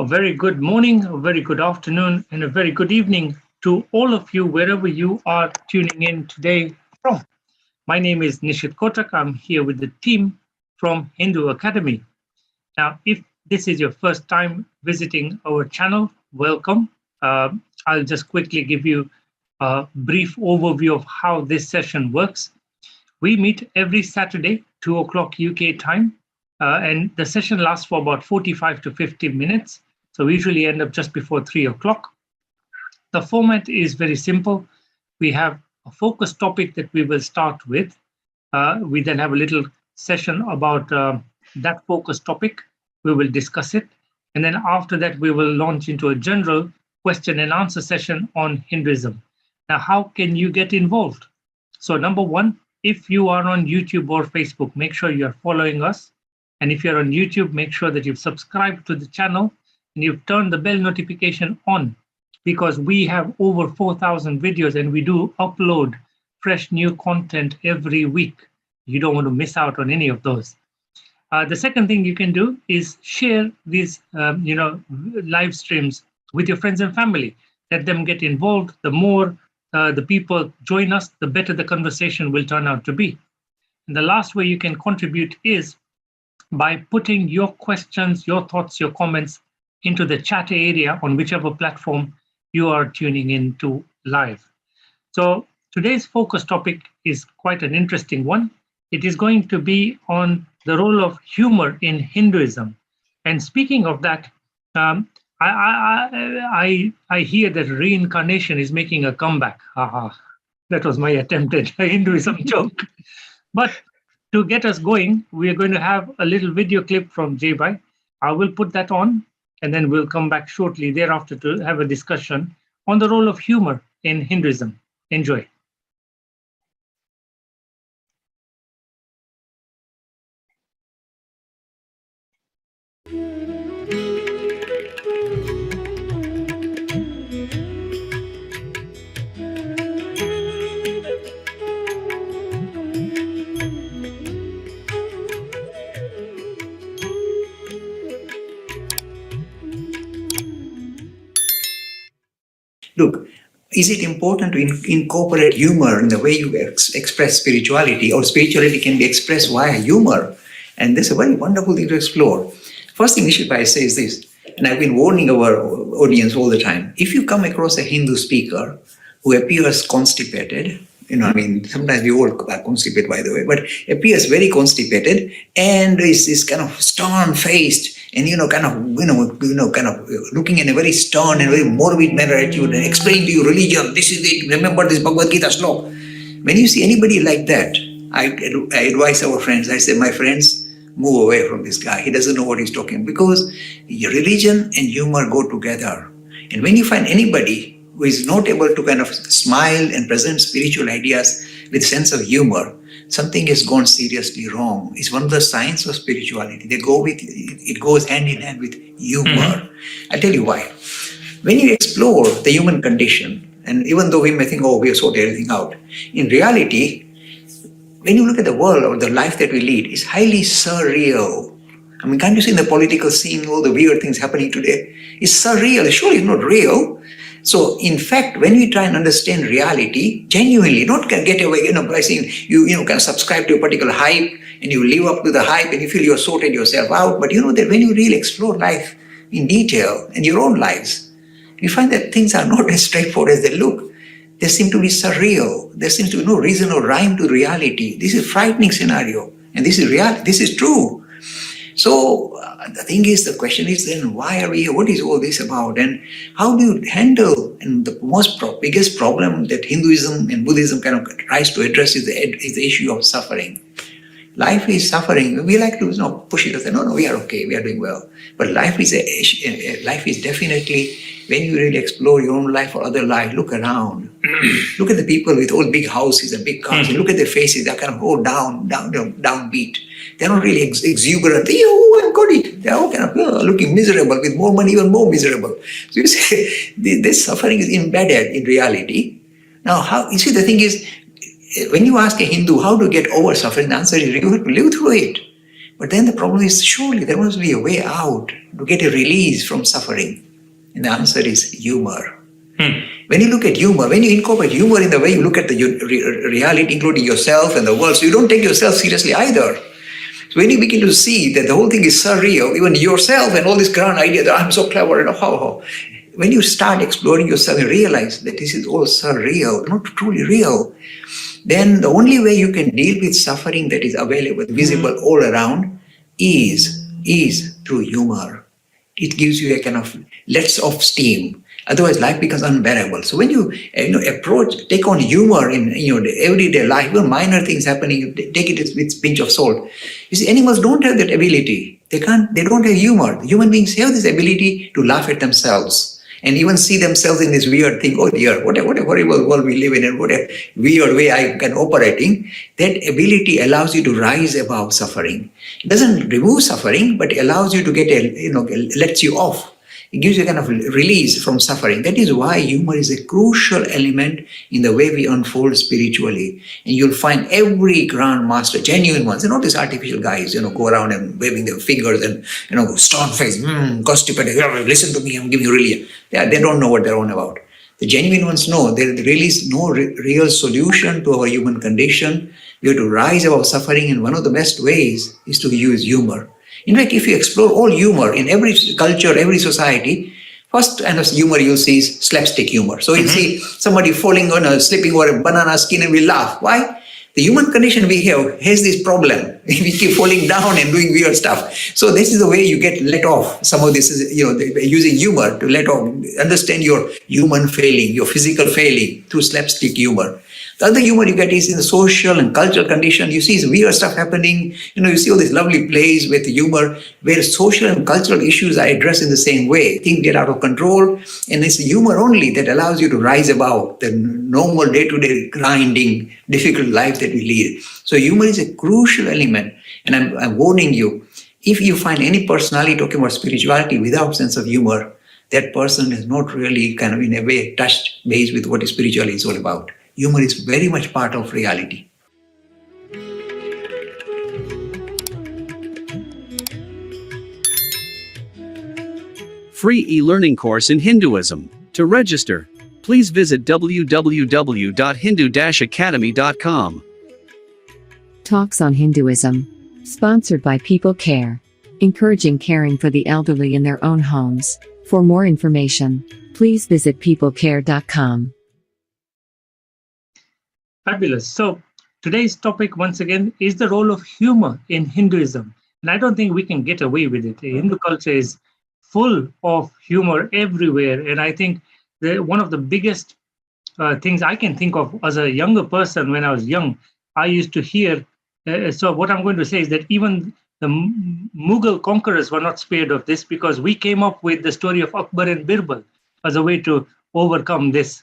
A very good morning, a very good afternoon, and a very good evening to all of you, wherever you are tuning in today from. My name is Nishit Kotak. I'm here with the team from Hindu Academy. Now, if this is your first time visiting our channel, welcome. I'll just quickly give you a brief overview of how this session works. We meet every Saturday, 2 o'clock UK time, and the session lasts for about 45 to 50 minutes. So we usually end up just before 3 o'clock. The format is very simple. We have a focus topic that we will start with. We then have a little session about that focus topic. We will discuss it. And then after that, we will launch into a general question and answer session on Hinduism. Now, how can you get involved? So number one, if you are on YouTube or Facebook, make sure you're following us. And if you're on YouTube, make sure that you've subscribed to the channel and you've turned the bell notification on, because we have over 4,000 videos and we do upload fresh new content every week. You don't want to miss out on any of those. The second thing you can do is share these live streams with your friends and family. Let them get involved. The more the people join us, the better the conversation will turn out to be. And the last way you can contribute is by putting your questions, your thoughts, your comments into the chat area on whichever platform you are tuning in to live. So today's focus topic is quite an interesting one. It is going to be on the role of humor in Hinduism. And speaking of that, I hear that reincarnation is making a comeback. That was my attempt at a Hinduism joke. But to get us going, we are going to have a little video clip from Jaybai. I will put that on, and then we'll come back shortly thereafter to have a discussion on the role of humor in Hinduism. Enjoy. Look, is it important to incorporate humor in the way you express spirituality, or spirituality can be expressed via humor? And this is a very wonderful thing to explore. First thing Nishit Bhai says this, and I've been warning our audience all the time. If you come across a Hindu speaker who appears constipated, sometimes we all are constipated, by the way, but appears very constipated and is kind of stern-faced and, kind of looking in a very stern and very morbid manner at you and explaining to you religion, this is it, remember this Bhagavad Gita slok. When you see anybody like that, I advise our friends, I say, my friends, move away from this guy. He doesn't know what he's talking, because religion and humor go together. And when you find anybody who is not able to kind of smile and present spiritual ideas with sense of humor, something has gone seriously wrong. It's one of the signs of spirituality. It goes hand in hand with humor. I'll tell you why. When you explore the human condition, and even though we may think, we have sorted everything out, in reality, when you look at the world or the life that we lead, it's highly surreal. Can't you see in the political scene all the weird things happening today? It's surreal. Surely it's not real. So, in fact, when we try and understand reality, genuinely, not get away, by saying you kind of subscribe to a particular hype and you live up to the hype and you feel you're sorted yourself out. But that when you really explore life in detail and your own lives, you find that things are not as straightforward as they look. They seem to be surreal. There seems to be no reason or rhyme to reality. This is a frightening scenario, and this is reality. This is true. So the question is then, why are we here? What is all this about? And how do you handle, and the biggest problem that Hinduism and Buddhism kind of tries to address is the issue of suffering. Life is suffering. We like to push it and say, no, we are okay, we are doing well. But life is definitely, when you really explore your own life or other life, look around. Look at the people with all big houses and big cars, and look at their faces. They're kind of all downbeat. They're not really exuberant. I've got it. They're all kind of looking miserable, with more money, even more miserable. So you say, this suffering is embedded in reality. Now, the thing is, when you ask a Hindu how to get over suffering, the answer is you have to live through it. But then the problem is, surely there must be a way out to get a release from suffering. And the answer is humor. When you look at humor, when you incorporate humor in the way you look at the reality, including yourself and the world, so you don't take yourself seriously either. So when you begin to see that the whole thing is surreal, even yourself and all this grand idea that I'm so clever and how. When you start exploring yourself and realize that this is all surreal, not truly real, then the only way you can deal with suffering that is available, visible all around, is through humor. It gives you a kind of lets off steam. Otherwise, life becomes unbearable. So when you take on humor in the everyday life, even minor things happening, take it with a pinch of salt. You see, animals don't have that ability. They don't have humor. Human beings have this ability to laugh at themselves and even see themselves in this weird thing. Oh dear, what a horrible world we live in, and what a weird way I can operating. That ability allows you to rise above suffering. It doesn't remove suffering, but allows you to lets you off. It gives you a kind of release from suffering. That is why humor is a crucial element in the way we unfold spiritually. And you'll find every grand master, genuine ones, not these artificial guys, go around and waving their fingers and, stone face, constipated, listen to me, I'm giving you religion. They don't know what they're on about. The genuine ones know there really is no real solution to our human condition. We have to rise above suffering, and one of the best ways is to use humor. In fact, if you explore all humor in every culture, every society, first kind of humor you'll see is slapstick humor. So you'll see somebody falling on slipping over a banana skin and we laugh. Why? The human condition we have has this problem. We keep falling down and doing weird stuff. So this is the way you get let off. Some of this is, using humor to let off, understand your human failing, your physical failing through slapstick humor. The other humor you get is in the social and cultural condition. You see weird stuff happening. You see all these lovely plays with humor where social and cultural issues are addressed in the same way. Things get out of control. And it's humor only that allows you to rise above the normal day-to-day grinding, difficult life that we lead. So humor is a crucial element. And I'm warning you, if you find any personality talking about spirituality without sense of humor, that person is not really kind of in a way touched base with what spirituality is all about. Humor is very much part of reality. Free e-learning course in Hinduism. To register, please visit www.hindu-academy.com. Talks on Hinduism. Sponsored by People Care. Encouraging caring for the elderly in their own homes. For more information, please visit peoplecare.com. Fabulous. So today's topic, once again, is the role of humor in Hinduism. And I don't think we can get away with it. Hindu culture is full of humor everywhere. And I think one of the biggest things I can think of as a younger person when I was young, I used to hear, so what I'm going to say is that even the Mughal conquerors were not spared of this, because we came up with the story of Akbar and Birbal as a way to overcome these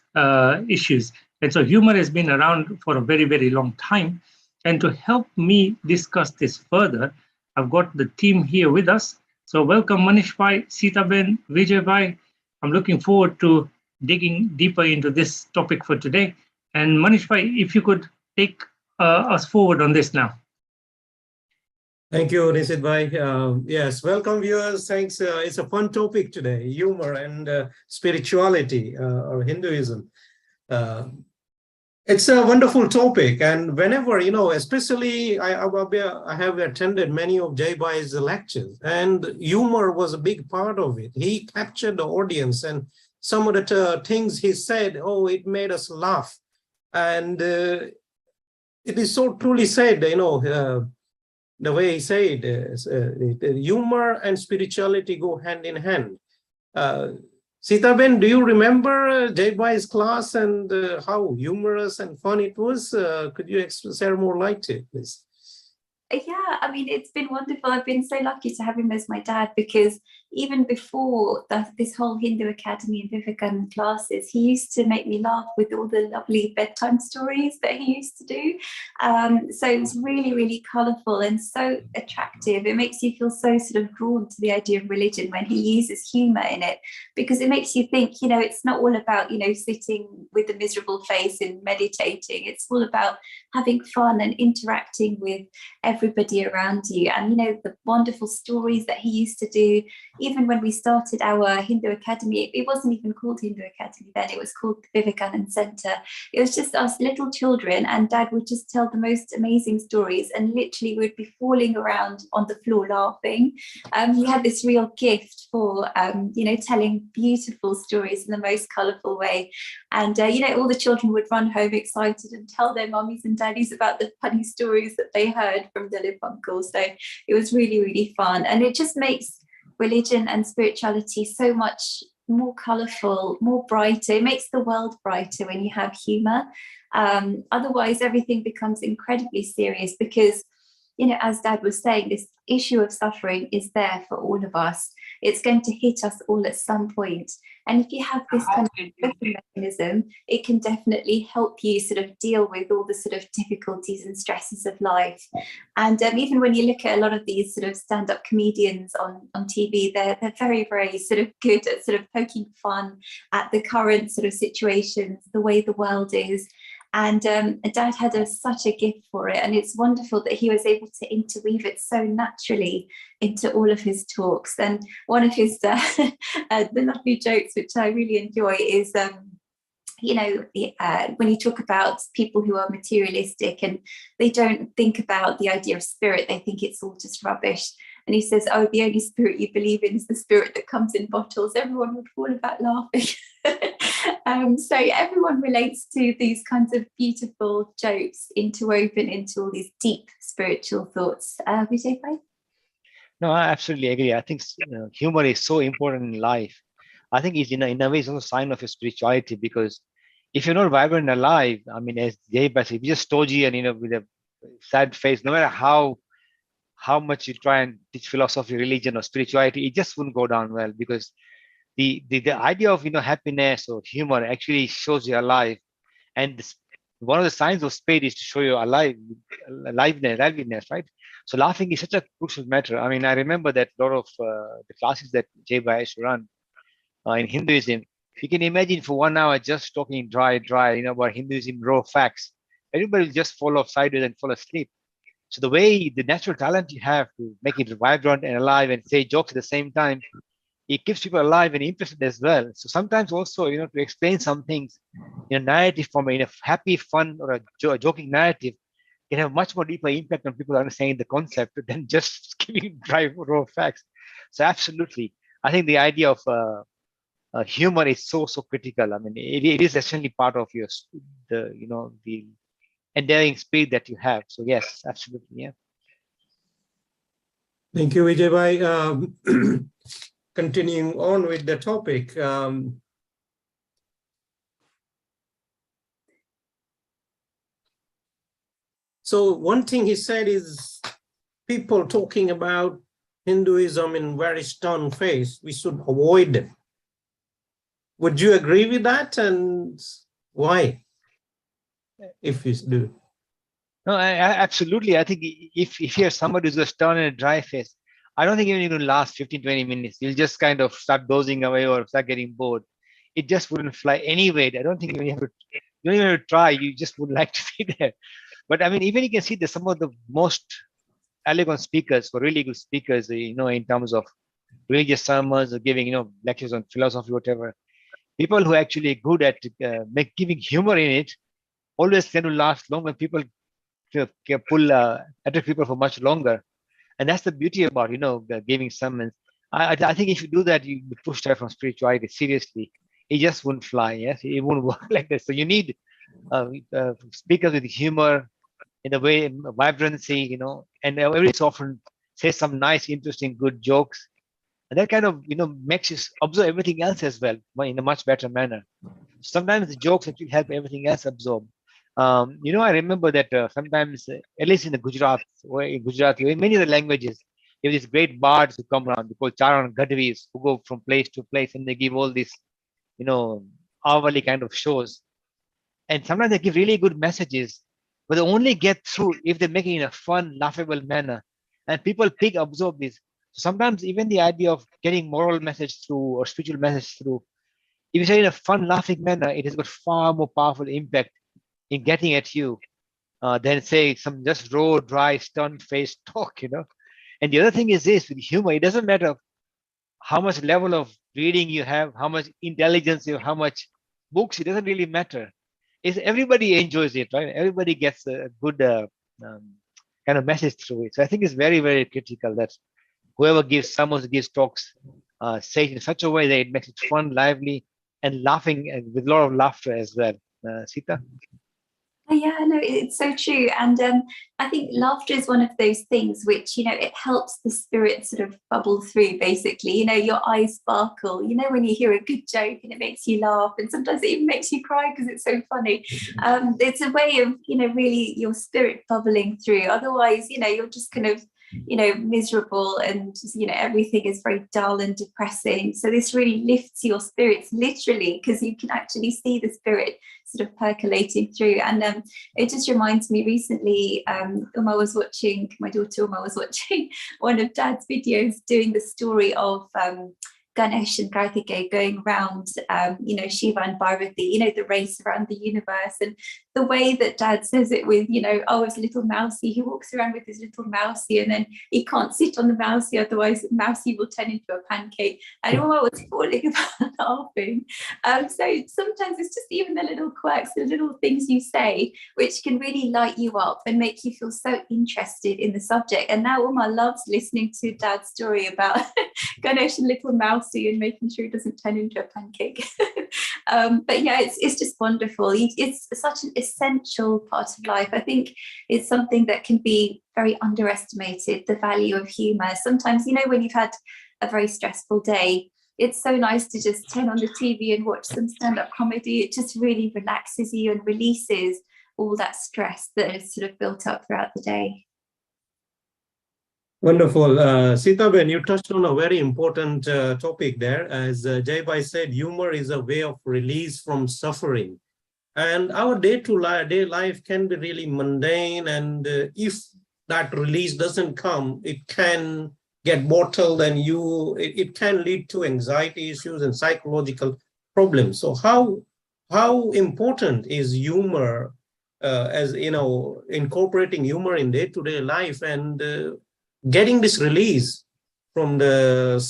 issues. And so humor has been around for a very, very long time. And to help me discuss this further, I've got the team here with us. So welcome Manish Bhai, Seetaben, Vijay Bhai. I'm looking forward to digging deeper into this topic for today. And Manish Bhai, if you could take us forward on this now. Thank you, Nishit Bhai. Yes, welcome viewers. Thanks. It's a fun topic today, humor and spirituality or Hinduism. It's a wonderful topic, and whenever, especially I have attended many of Jai Bhai's lectures, and humor was a big part of it. He captured the audience, and some of the things he said, it made us laugh. And it is so truly said, the way he said, humor and spirituality go hand in hand. Seetaben, do you remember Jai Bhai's class and how humorous and fun it was? Could you share more light to it, please? Yeah, I mean, it's been wonderful. I've been so lucky to have him as my dad, because even before this whole Hindu Academy and Vivekanand classes, he used to make me laugh with all the lovely bedtime stories that he used to do. So it's really, really colourful and so attractive. It makes you feel so sort of drawn to the idea of religion when he uses humour in it, because it makes you think, you know, it's not all about, you know, sitting with a miserable face and meditating. It's all about having fun and interacting with everybody around you. And, you know, the wonderful stories that he used to do, even when we started our Hindu Academy, it wasn't even called Hindu Academy then, it was called the Vivekanand Centre. It was just us little children, and Dad would just tell the most amazing stories, and literally we'd be falling around on the floor laughing. He had this real gift for, you know, telling beautiful stories in the most colourful way. And, you know, all the children would run home excited and tell their mummies and daddies about the funny stories that they heard from Dilip uncle. So it was really, really fun. And it just makes religion and spirituality so much more colourful, more brighter. It makes the world brighter when you have humour. Otherwise, everything becomes incredibly serious because, you know, as Dad was saying, this issue of suffering is there for all of us. It's going to hit us all at some point. And if you have this kind of coping mechanism, it can definitely help you sort of deal with all the sort of difficulties and stresses of life. And even when you look at a lot of these sort of stand-up comedians on TV, they're very, very sort of good at sort of poking fun at the current sort of situations, the way the world is. And Dad had such a gift for it, and it's wonderful that he was able to interweave it so naturally into all of his talks. And one of his the lovely jokes, which I really enjoy, is you know, when you talk about people who are materialistic and they don't think about the idea of spirit, they think it's all just rubbish. And he says, oh, the only spirit you believe in is the spirit that comes in bottles. Everyone would fall about laughing. So everyone relates to these kinds of beautiful jokes interwoven into all these deep spiritual thoughts. Vijay Bhai? No, I absolutely agree. I think humor is so important in life. I think it's in a way it's also a sign of your spirituality, because if you're not vibrant and alive, I mean, as Jay Bhai said, if you're just stodgy and, you know, with a sad face, no matter how much you try and teach philosophy, religion, or spirituality, it just wouldn't go down well, because the idea of, you know, happiness or humor actually shows you're alive. And one of the signs of spade is to show you aliveness, right? So laughing is such a crucial matter. I mean, I remember that a lot of the classes that Jay Bhai used to run in Hinduism, you can imagine for 1 hour just talking dry, you know, about Hinduism, raw facts. Everybody will just fall off sideways and fall asleep. So the way, the natural talent you have to make it vibrant and alive and say jokes at the same time, it keeps people alive and interested as well. So sometimes also, you know, to explain some things in a narrative form, in a happy, fun, or a joking narrative, can have much more deeper impact on people understanding the concept than just giving dry, raw facts. So absolutely, I think the idea of humor is so critical. I mean, it is essentially part of your the endearing spirit that you have. So yes, absolutely, yeah. Thank you, Vijay Bhai. Continuing on with the topic. So one thing he said is people talking about Hinduism in very stern face, we should avoid them. Would you agree with that, and why, if you do? No, absolutely. I think if you're somebody who's a stern and a dry face, I don't think even you're going to last 15-20 minutes. You'll just kind of start dozing away or start getting bored. It just wouldn't fly anyway. I don't think you don't even have to try. You just would like to be there. But I mean, even you can see that some of the most elegant speakers, or really good speakers, you know, in terms of religious sermons or giving, you know, lectures on philosophy, whatever, people who are actually good at giving humor in it always tend to last long when people can attract people for much longer. And that's the beauty about, you know, giving sermons. I think if you do that, you push that from spirituality seriously. It just wouldn't fly. Yes, it won't work like this. So you need speakers with humor, in a way, vibrancy, you know, and every so often say some nice, interesting, good jokes. And that kind of, you know, makes you absorb everything else as well in a much better manner. Sometimes the jokes actually help everything else absorb. You know, I remember that sometimes, at least in the Gujarat, or in Gujarati, or in many other languages, You have these great bards who come around, called Charan Gadvis, who go from place to place and they give all these, hourly kind of shows. And sometimes they give really good messages, but they only get through if they make it in a fun, laughable manner. And people absorb this. Sometimes even the idea of getting moral message through or spiritual message through, if you say in a fun, laughing manner, it has got far more powerful impact in getting at you than say some just raw, dry, stern-faced talk, And the other thing is this, with humor, it doesn't matter how much level of reading you have, how much intelligence you have, how much books, it doesn't really matter. Everybody enjoys it, right? Everybody gets a good kind of message through it. So I think it's very, very critical that whoever someone gives talks, say it in such a way that it makes it fun, lively, and laughing, and with a lot of laughter as well. Sita? Yeah, no, it's so true. And I think laughter is one of those things which, it helps the spirit sort of bubble through, basically. Your eyes sparkle, when you hear a good joke and it makes you laugh, and sometimes it even makes you cry because it's so funny. It's a way of, really your spirit bubbling through. Otherwise, you're just kind of, miserable, and everything is very dull and depressing. So this really lifts your spirits, literally, because you can actually see the spirit sort of percolating through. And it just reminds me, recently my daughter Uma was watching one of Dad's videos doing the story of Ganesh and Karthikeya going around, Shiva and Parvati, the race around the universe. And the way that Dad says it with, his little mousey, he walks around with his little mousey, and then he can't sit on the mousey, otherwise mousey will turn into a pancake. And I was falling about laughing. So sometimes it's just even the little quirks, the little things you say, which can really light you up and make you feel so interested in the subject. And now Uma loves listening to Dad's story about Ganesh and little mousey and making sure it doesn't turn into a pancake. But yeah, it's just wonderful. It's such an essential part of life. I think it's something that can be very underestimated, the value of humor. Sometimes, when you've had a very stressful day, it's so nice to just turn on the TV and watch some stand-up comedy. It just really relaxes you and releases all that stress that is sort of built up throughout the day. Wonderful. Sita Ben, you touched on a very important topic there. As Jaibai said, humor is a way of release from suffering. And our day-to-day life can be really mundane. And if that release doesn't come, it can get bottled, and it can lead to anxiety issues and psychological problems. So how important is humor, as incorporating humor in day-to-day life and getting this release from the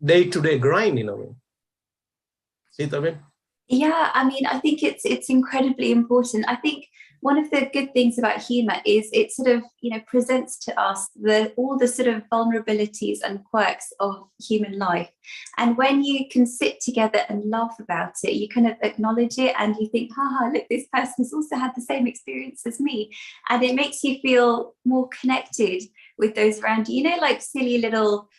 day-to-day grind in a way? Sita Ben? Yeah, I think it's incredibly important. I think one of the good things about humor is it sort of, presents to us all the sort of vulnerabilities and quirks of human life. And when you can sit together and laugh about it, you kind of acknowledge it and you think, look, this person's also had the same experience as me. And it makes you feel more connected with those around you, like silly little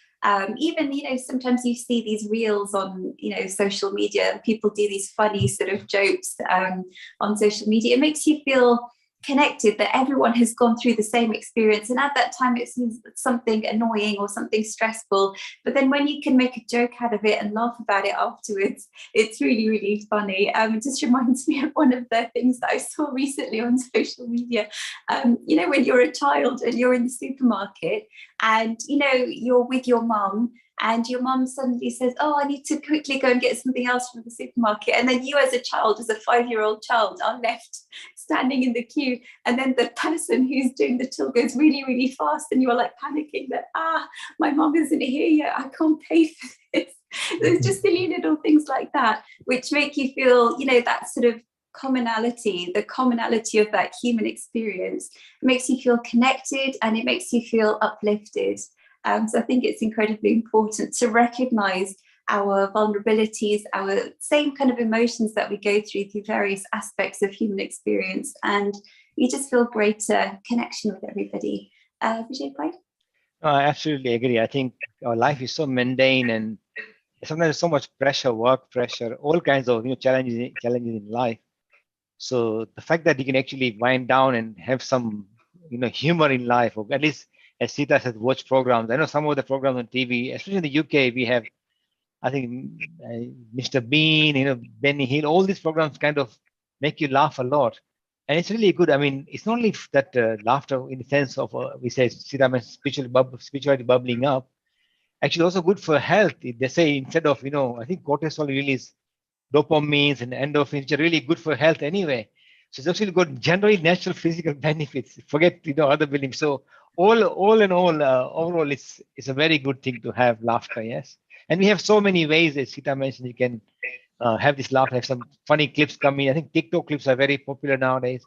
even, sometimes you see these reels on, social media, and people do these funny sort of jokes on social media. It makes you feel connected, that everyone has gone through the same experience. And at that time, it seems something annoying or something stressful. But then when you can make a joke out of it and laugh about it afterwards, it's really, really funny. It just reminds me of one of the things that I saw recently on social media. When you're a child and you're in the supermarket and, you're with your mum, and your mum suddenly says, I need to quickly go and get something else from the supermarket. And then you as a child, as a 5-year-old child, are left standing in the queue. And then the person who's doing the till goes really, really fast. And you're like panicking that, my mum isn't here yet. I can't pay for this. There's just silly little things like that, which make you feel, that sort of commonality, the commonality of that human experience. It makes you feel connected and it makes you feel uplifted. So I think it's incredibly important to recognize our vulnerabilities, our same kind of emotions that we go through various aspects of human experience, and you just feel greater connection with everybody. Vijay Pai? I absolutely agree. I think our life is so mundane, and sometimes so much pressure, work pressure, all kinds of challenges in life. So the fact that you can actually wind down and have some humor in life, or at least as Sita said, watch programs. I know some of the programs on TV, especially in the UK, we have, I think, Mr. Bean, Benny Hill, all these programs kind of make you laugh a lot. And it's really good. I mean, it's not only that laughter in the sense of, we say, Sita mentioned spirituality bubbling up, actually also good for health. They say instead of, I think cortisol release dopamines and endorphins, which are really good for health anyway. So it's actually got generally natural physical benefits. Forget, other buildings. So all in all, overall, it's a very good thing to have laughter, yes. And we have so many ways, as Sita mentioned, you can have this laughter, have some funny clips coming. I think TikTok clips are very popular nowadays.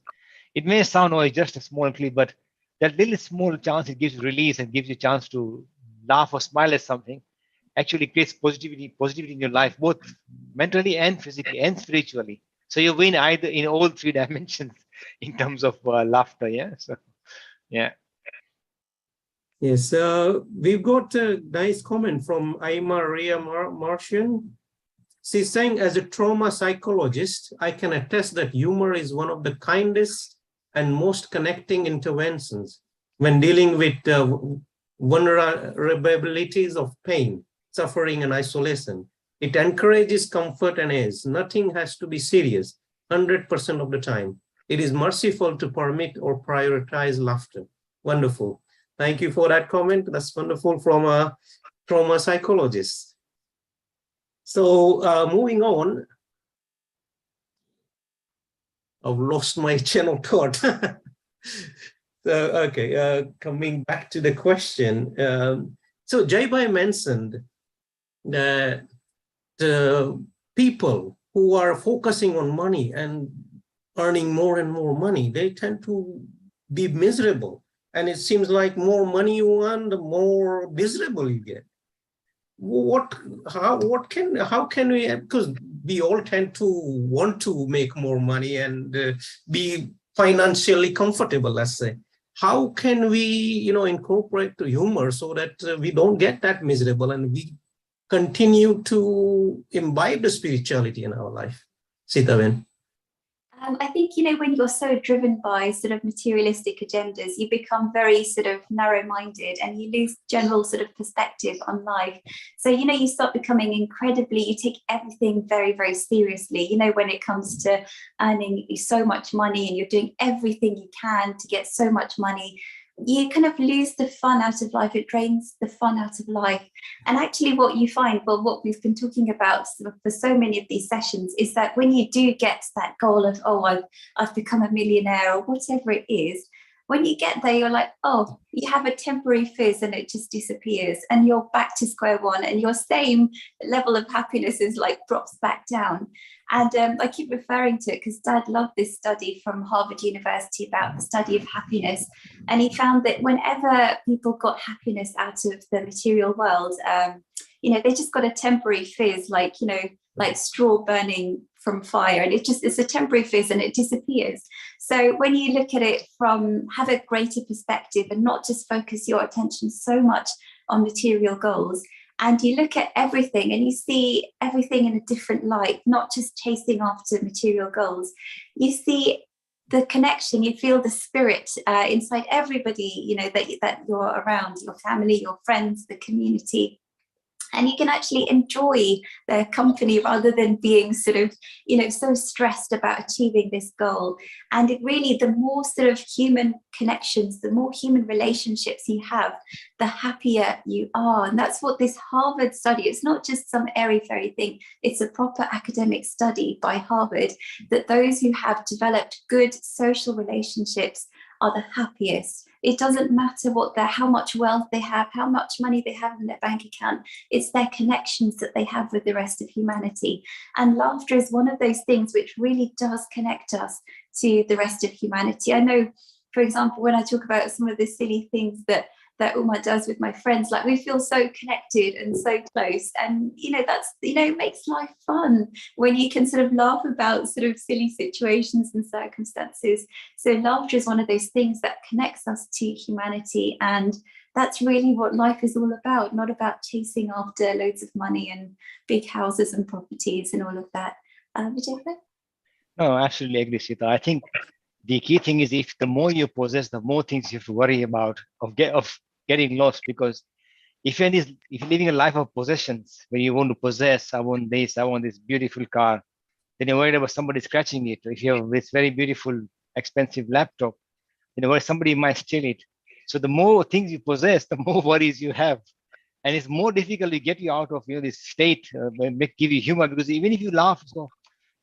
It may sound, it's just a small clip, but that little small chance it gives you release and gives you a chance to laugh or smile at something actually creates positivity in your life, both mentally and physically and spiritually. So you win either in all three dimensions in terms of laughter. Yeah. So, yeah. Yes, we've got a nice comment from Aima Ria Martian. She's saying, as a trauma psychologist, I can attest that humor is one of the kindest and most connecting interventions when dealing with vulnerabilities of pain, suffering, and isolation. It encourages comfort and ease. Nothing has to be serious 100% of the time. It is merciful to permit or prioritize laughter. Wonderful. Thank you for that comment. That's wonderful from a trauma psychologist. So moving on, I've lost my chain of thought. So, okay, coming back to the question. So Jaibai mentioned that the people who are focusing on money and earning more and more money, they tend to be miserable. And it seems like more money you earn, the more miserable you get. How can we, because we all tend to want to make more money and be financially comfortable, let's say. How can we, incorporate the humor so that we don't get that miserable and we continue to imbibe the spirituality in our life? Sitaben. I think, when you're so driven by sort of materialistic agendas, you become very sort of narrow-minded and you lose general sort of perspective on life. So, you start becoming you take everything very, very seriously. When it comes to earning so much money and you're doing everything you can to get so much money, you kind of lose the fun out of life. It drains the fun out of life. And actually what you find, well, what we've been talking about for so many of these sessions is that when you do get to that goal of, I've become a millionaire or whatever it is, when you get there, you're like, you have a temporary fizz and it just disappears and you're back to square one and your same level of happiness is like drops back down. And I keep referring to it because Dad loved this study from Harvard University about the study of happiness. And he found that whenever people got happiness out of the material world, they just got a temporary fizz, like straw burning from fire, and it's a temporary fizz and it disappears. So when you look at it have a greater perspective and not just focus your attention so much on material goals, and you look at everything and you see everything in a different light, not just chasing after material goals, you see the connection, you feel the spirit inside everybody, that you're around, your family, your friends, the community. And you can actually enjoy their company rather than being sort of, so stressed about achieving this goal. And it really, the more sort of human connections, the more human relationships you have, the happier you are. And that's what this Harvard study, it's not just some airy-fairy thing, it's a proper academic study by Harvard, that those who have developed good social relationships are the happiest. It doesn't matter how much wealth they have, how much money they have in their bank account. It's their connections that they have with the rest of humanity. And laughter is one of those things which really does connect us to the rest of humanity. I know, for example, when I talk about some of the silly things that Uma does with my friends, like we feel so connected and so close, and that's it makes life fun when you can sort of laugh about sort of silly situations and circumstances. So laughter is one of those things that connects us to humanity, and that's really what life is all about, not about chasing after loads of money and big houses and properties and all of that. Vijay? No, absolutely agree, Sita. I think the key thing is if the more you possess, the more things you have to worry about of getting lost, because if you're living a life of possessions, where you want to possess, I want this beautiful car, then you're worried about somebody scratching it. Or if you have this very beautiful, expensive laptop, then you're worried somebody might steal it. So the more things you possess, the more worries you have. And it's more difficult to get you out of this state, give you humor, because even if you laugh, so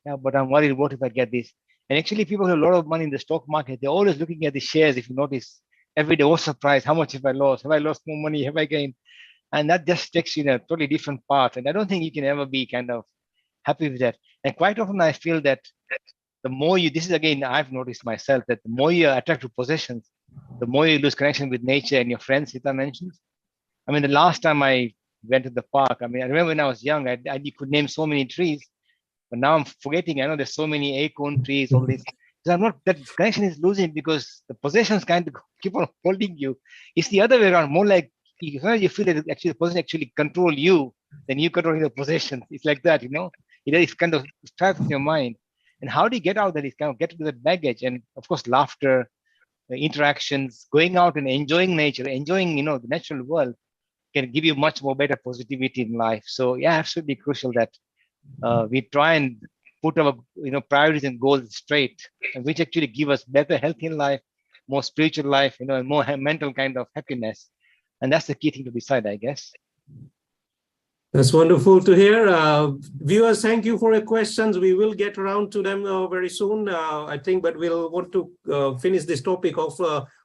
yeah, but I'm worried, what if I get this? And actually, people who have a lot of money in the stock market, they're always looking at the shares. If you notice, every day, what's surprised? How much have I lost? Have I lost more money? Have I gained? And that just takes you in a totally different path. And I don't think you can ever be kind of happy with that. And quite often, I feel that the more this is again, I've noticed myself that the more you attract to possessions, the more you lose connection with nature and your friends, Sita mentioned. I mean, the last time I went to the park, I mean, I remember when I was young, I could name so many trees, but now I'm forgetting. I know there's so many acorn trees, all this. So I'm not, that connection is losing because the possessions kind of keep on holding you. It's the other way around, more like you feel that actually the possession actually control you, then you control the possession. It's like that, It's kind of trapped in your mind. And how do you get out that? It's kind of get to that baggage, and of course, laughter, interactions, going out and enjoying nature, enjoying the natural world can give you much more better positivity in life. So yeah, absolutely crucial that we try and put our priorities and goals straight, and which actually give us better health in life, more spiritual life, and more mental kind of happiness. And that's the key thing to decide, I guess. That's wonderful to hear. Viewers, thank you for your questions. We will get around to them very soon, I think, but we'll want to finish this topic of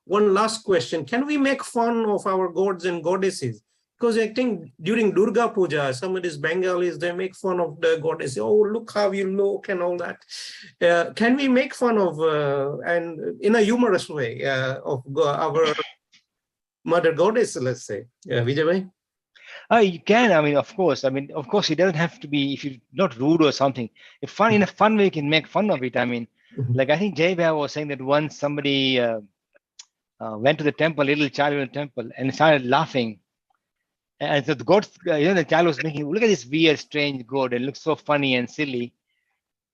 one last question. Can we make fun of our gods and goddesses? Because I think during Durga Puja, some of these Bengalis, they make fun of the goddess. Oh, look how you look and all that. Can we make fun of, and in a humorous way, of our mother goddess, let's say? Vijay bhai? You can. I mean, of course. It doesn't have to be, if you're not rude or something. If fun, in a fun way, you can make fun of it. I mean, like I think Jay Bhai was saying that once somebody went to the temple, a little child in the temple, and started laughing. And so the god, the child was making, look at this weird, strange god. It looks so funny and silly.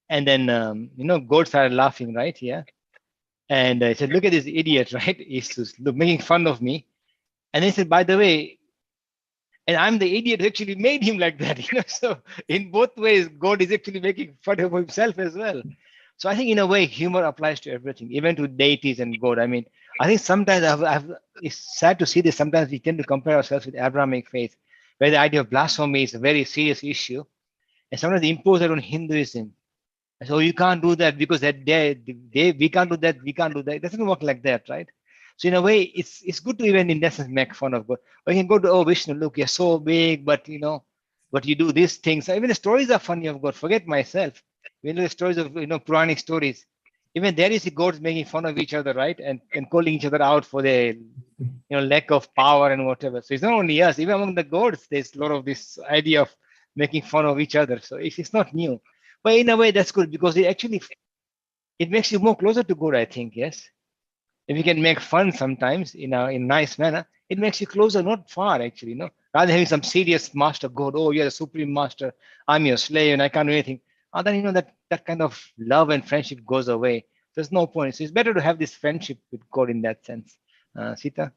And then, God started laughing, right? Yeah. And he said, look at this idiot, right? He's just making fun of me. And he said, by the way, and I'm the idiot who actually made him like that, So in both ways, God is actually making fun of himself as well. So I think in a way, humor applies to everything, even to deities and God. I mean, I think sometimes it's sad to see this. Sometimes we tend to compare ourselves with Abrahamic faith, where the idea of blasphemy is a very serious issue. And sometimes they impose that on Hinduism. So you can't do that because we can't do that, we can't do that. It doesn't work like that, right? So in a way, it's good to even in essence make fun of God. Or you can go to, oh, Vishnu, look, you're so big, but but you do these things. Even the stories are funny of God. Forget myself. The stories of Puranic stories. Even there is gods making fun of each other, right? And calling each other out for their lack of power and whatever. So it's not only us, even among the gods, there's a lot of this idea of making fun of each other. So it's not new. But in a way, that's good because it makes you more closer to God, I think, yes. If you can make fun sometimes in a nice manner, it makes you closer, not far actually, Rather than having some serious master God, oh, you're the supreme master, I'm your slave and I can't do anything. Then that kind of love and friendship goes away. There's no point. So it's better to have this friendship with God in that sense. Sita?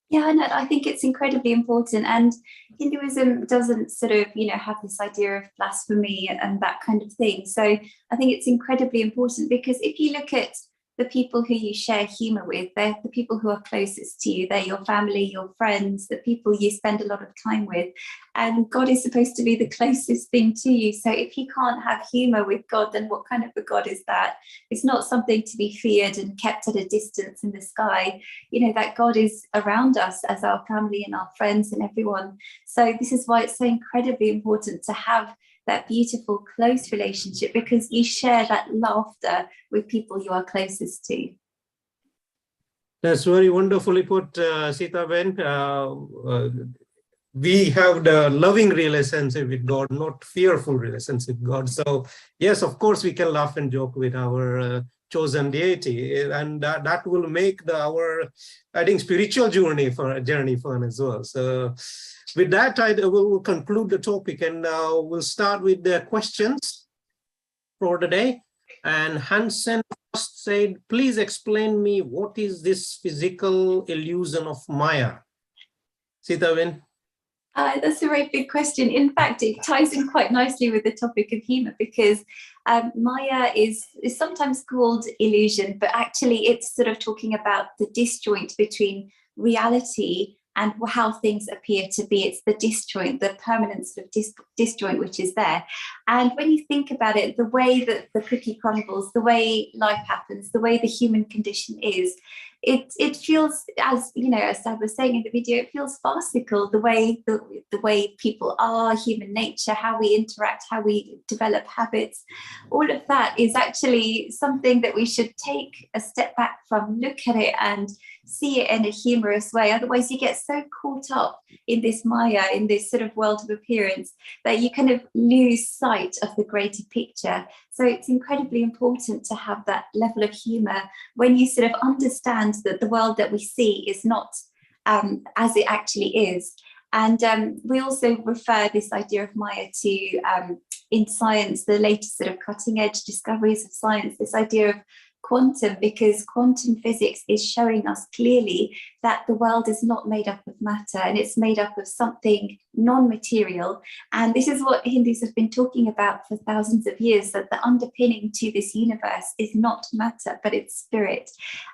Yeah, no, I think it's incredibly important. And Hinduism doesn't sort of, have this idea of blasphemy and that kind of thing. So I think it's incredibly important because if you look at the people who you share humor with, they're the people who are closest to you. They're your family, your friends, the people you spend a lot of time with. And God is supposed to be the closest thing to you. So if you can't have humor with God, then what kind of a God is that? It's not something to be feared and kept at a distance in the sky. That God is around us as our family and our friends and everyone. So this is why it's so incredibly important to have that beautiful, close relationship because you share that laughter with people you are closest to. That's very wonderfully put, Sita Ben. We have the loving relationship with God, not fearful relationship with God. So yes, of course, we can laugh and joke with our chosen deity, and that will make our, I think, spiritual journey fun as well. So with that, I will conclude the topic, and we'll start with the questions for the day. And Hansen first said, please explain me what is this physical illusion of Maya? Sitaben? That's a very big question. In fact, it ties in quite nicely with the topic of humor, because Maya is sometimes called illusion, but actually it's sort of talking about the disjoint between reality and how things appear to be. It's the disjoint, the permanent sort of disjoint which is there. And when you think about it, the way that the cookie crumbles, the way life happens, the way the human condition is, it feels, as you know, as I was saying in the video, it feels farcical, the way people are, human nature, how we interact, how we develop habits. All of that is actually something that we should take a step back from, look at it and see it in a humorous way. Otherwise you get so caught up in this Maya, in this sort of world of appearance, that you kind of lose sight of the greater picture. So it's incredibly important to have that level of humor when you sort of understand that the world that we see is not as it actually is. And we also refer this idea of Maya to, in science, the latest sort of cutting edge discoveries of science, this idea of quantum, because quantum physics is showing us clearly that the world is not made up of matter, and it's made up of something non-material. And this is what Hindus have been talking about for thousands of years, that the underpinning to this universe is not matter, but it's spirit.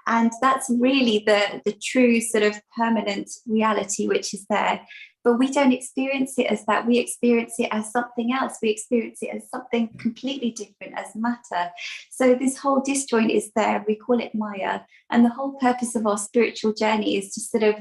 And that's really the true sort of permanent reality which is there. But we don't experience it as that. We experience it as something else. We experience it as something completely different, as matter. So this whole disjoint is there. We call it Maya. And the whole purpose of our spiritual journey is to sort of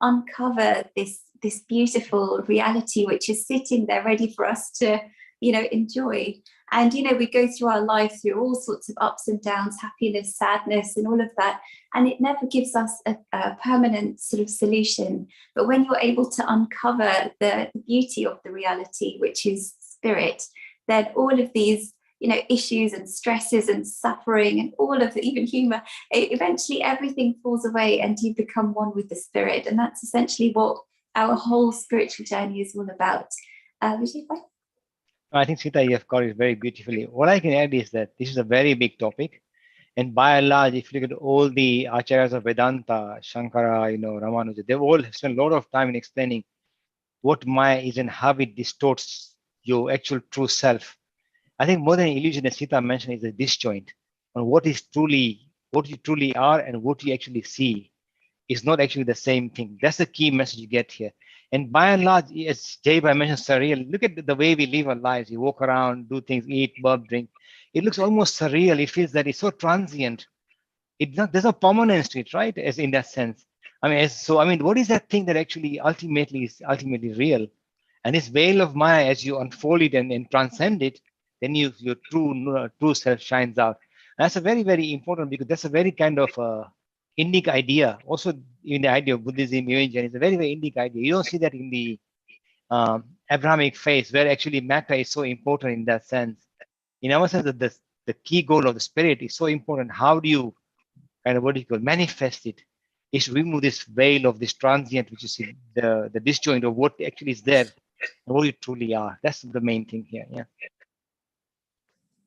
uncover this beautiful reality which is sitting there ready for us to, you know, enjoy. And, you know, we go through our life through all sorts of ups and downs, happiness, sadness, and all of that. And it never gives us a permanent sort of solution. But when you're able to uncover the beauty of the reality, which is spirit, then all of these, you know, issues and stresses and suffering and all of the, even humor, eventually everything falls away and you become one with the spirit. And that's essentially what our whole spiritual journey is all about. Vijay? I think Sita, you have got it very beautifully. What I can add is that this is a very big topic. And by and large, if you look at all the acharyas of Vedanta, Shankara, you know, Ramanuja, they've all spent a lot of time in explaining what Maya is and how it distorts your actual true self. I think more than illusion, as Sita mentioned, is a disjoint on what you truly are and what you actually see is not actually the same thing. That's the key message you get here. And by and large, as Jaybai mentioned, surreal. Look at the way we live our lives. You walk around, do things, eat, burp, drink. It looks almost surreal. It feels that it's so transient. There's no permanence to it, right? As in that sense. I mean, what is that thing that actually ultimately is real? And this veil of Maya, as you unfold it and transcend it, then your true self shines out. And that's a very, very important, because that's a very kind of Indic idea. Also, in the idea of Buddhism, religion, it's a very, very Indic idea. You don't see that in the Abrahamic faith, where actually matter is so important in that sense. In our sense, that the key goal of the spirit is so important. How do you kind of manifest it? Is to remove this veil of this transient, which is the disjoint of what actually is there and what you truly are. That's the main thing here. Yeah.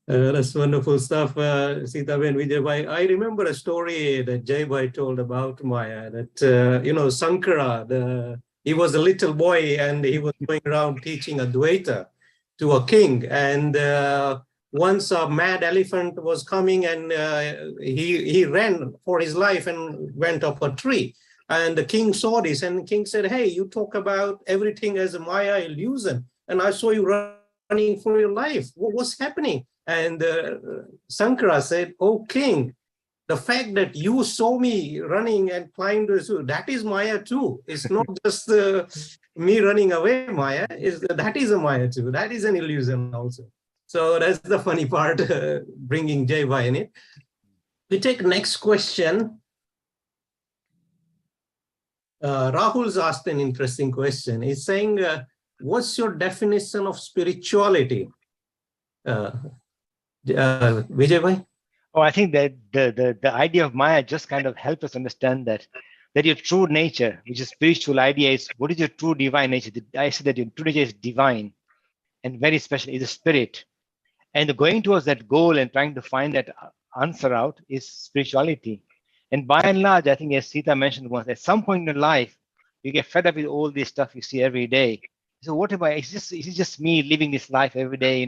That's wonderful stuff, Sitaben, Vijay. I remember a story that Jaybai told about Maya, that, you know, Sankara, he was a little boy and he was going around teaching Advaita to a king. And once a mad elephant was coming and he ran for his life and went up a tree. And the king saw this and the king said, hey, you talk about everything as a Maya illusion. And I saw you running for your life. What's happening? And Sankara said, oh, king, the fact that you saw me running and climbed the zoo, that is Maya too. It's not just me running away, Maya. That is a Maya too. That is an illusion also. So that's the funny part, bringing Jaybai in it. We take next question. Rahul's asked an interesting question. He's saying, what's your definition of spirituality? Vijay? Oh, I think that the idea of Maya just kind of helps us understand that your true nature, which is spiritual idea, is what is your true divine nature? I said that your true nature is divine and very special, is a spirit. And going towards that goal and trying to find that answer out is spirituality. And by and large, I think as Sita mentioned once, at some point in life, You get fed up with all this stuff you see every day. So what am I? Is it just me living this life every day?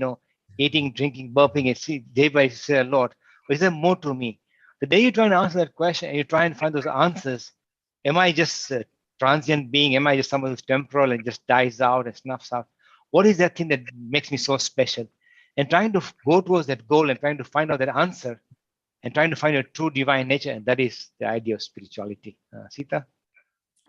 Eating, drinking, burping, and see day by day a lot. Or is there more to me? The day you try and answer that question and you try and find those answers, am I just a transient being? Am I just someone who's temporal and just dies out and snuffs out? What is that thing that makes me so special? And trying to go towards that goal and trying to find out that answer and trying to find a true divine nature, and that is the idea of spirituality. Sita?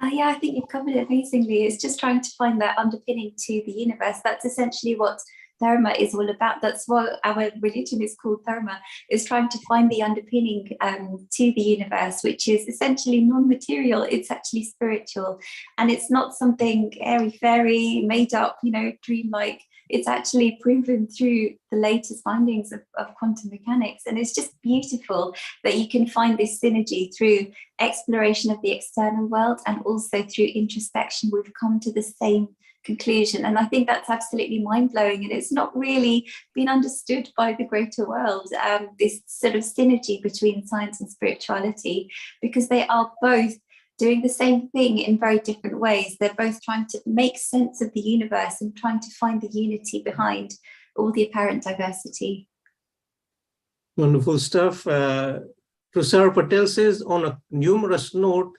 Yeah, I think you've covered it amazingly. It's just trying to find that underpinning to the universe. That's essentially what Dharma is all about. That's what our religion is called, Dharma, is trying to find the underpinning to the universe, which is essentially non-material. It's actually spiritual. And it's not something airy-fairy, made up, dreamlike. It's actually proven through the latest findings of quantum mechanics. And it's just beautiful that you can find this synergy through exploration of the external world and also through introspection. We've come to the same conclusion. And I think that's absolutely mind-blowing. And it's not really been understood by the greater world, this sort of synergy between science and spirituality, because they are both doing the same thing in very different ways. They're both trying to make sense of the universe and trying to find the unity behind all the apparent diversity. Wonderful stuff. Tushar Patel says, on a humorous note,